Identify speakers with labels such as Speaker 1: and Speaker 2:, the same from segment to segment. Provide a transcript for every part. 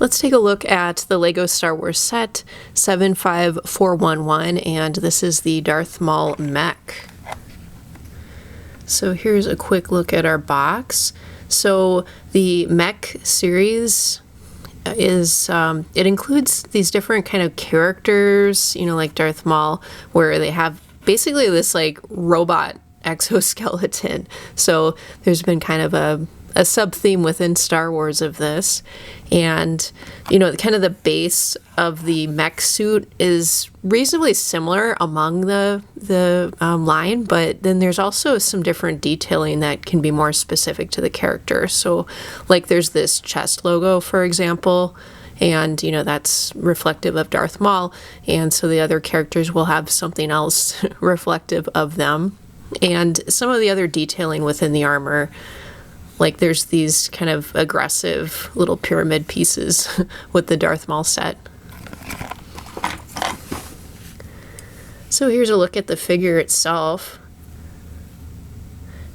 Speaker 1: Let's take a look at the LEGO Star Wars set 75411, and this is the Darth Maul Mech. So here's a quick look at our box. So the Mech series is, it includes these different kind of characters, you know, like Darth Maul, where they have basically this like robot exoskeleton. So there's been kind of a sub-theme within Star Wars of this. And, you know, kind of the base of the mech suit is reasonably similar among the line, but then there's also some different detailing that can be more specific to the character. So, like, there's this chest logo, for example, and, you know, that's reflective of Darth Maul, and so the other characters will have something else reflective of them. And some of the other detailing within the armor, like there's these kind of aggressive little pyramid pieces with the Darth Maul set. So here's a look at the figure itself.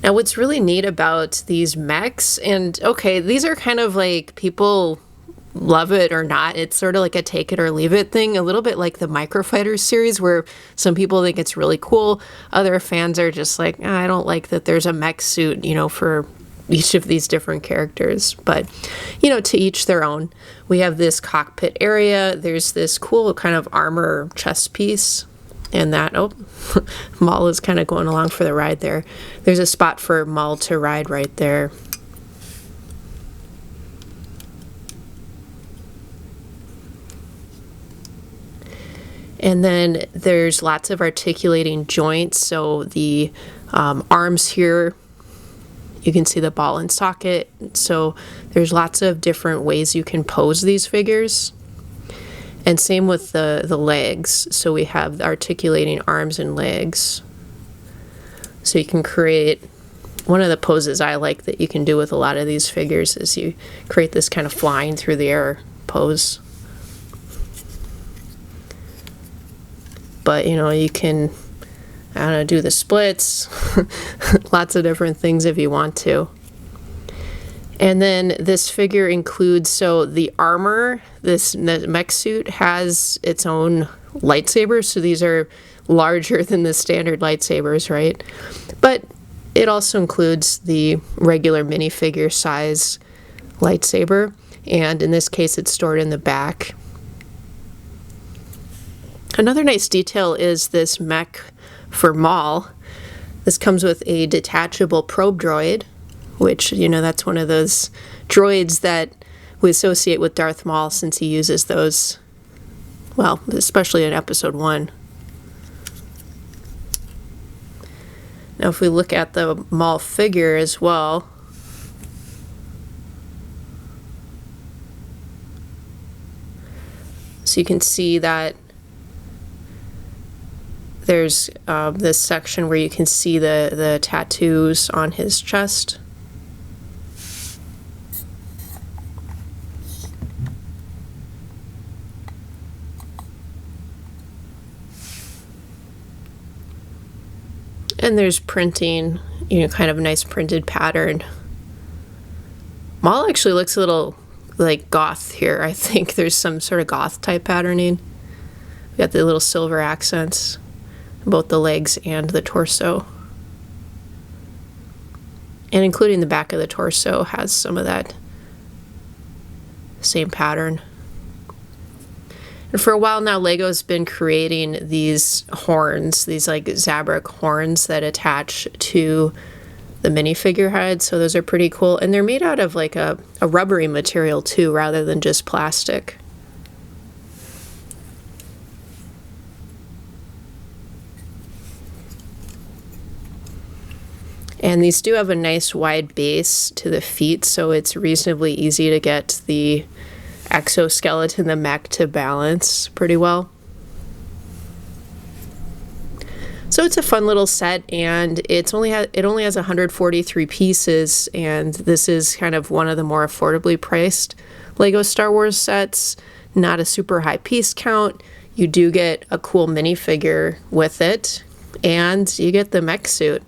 Speaker 1: Now what's really neat about these mechs, and okay, these are kind of like people love it or not. It's sort of like a take it or leave it thing, a little bit like the Microfighters series where some people think it's really cool. Other fans are just like, I don't like that there's a mech suit, you know, for each of these different characters, but you know, to each their own. We have this cockpit area. There's this cool kind of armor chest piece, and that, oh, Maul is kind of going along for the ride there. There's a spot for Maul to ride right there. And then there's lots of articulating joints. So the arms here, you can see the ball and socket. So there's lots of different ways you can pose these figures. And same with the legs. So we have the articulating arms and legs. So you can create, one of the poses I like that you can do with a lot of these figures is you create this kind of flying through the air pose. But you know, you can, I don't know, do the splits, lots of different things if you want to. And then this figure includes, so the armor, the mech suit has its own lightsabers, so these are larger than the standard lightsabers, right? But it also includes the regular minifigure size lightsaber, and in this case it's stored in the back. Another nice detail is this mech for Maul. This comes with a detachable probe droid, which, you know, that's one of those droids that we associate with Darth Maul since he uses those, well, especially in Episode 1. Now if we look at the Maul figure as well, so you can see that there's this section where you can see the tattoos on his chest. And there's printing, you know, kind of a nice printed pattern. Maul actually looks a little like goth here. I think there's some sort of goth type patterning. We got the little silver accents, both the legs and the torso. And including the back of the torso has some of that same pattern. And for a while now, LEGO's been creating these horns, these like Zabrak horns that attach to the minifigure head. So those are pretty cool. And they're made out of like a rubbery material too, rather than just plastic. And these do have a nice wide base to the feet, so it's reasonably easy to get the exoskeleton, the mech, to balance pretty well. So it's a fun little set, and it only has 143 pieces, and this is kind of one of the more affordably priced LEGO Star Wars sets. Not a super high piece count. You do get a cool minifigure with it, and you get the mech suit.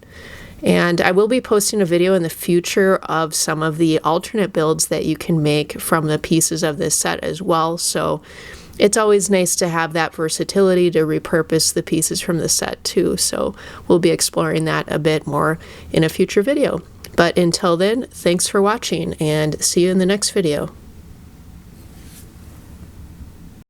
Speaker 1: And I will be posting a video in the future of some of the alternate builds that you can make from the pieces of this set as well. So it's always nice to have that versatility to repurpose the pieces from the set too. So we'll be exploring that a bit more in a future video. But until then, thanks for watching and see you in the next video.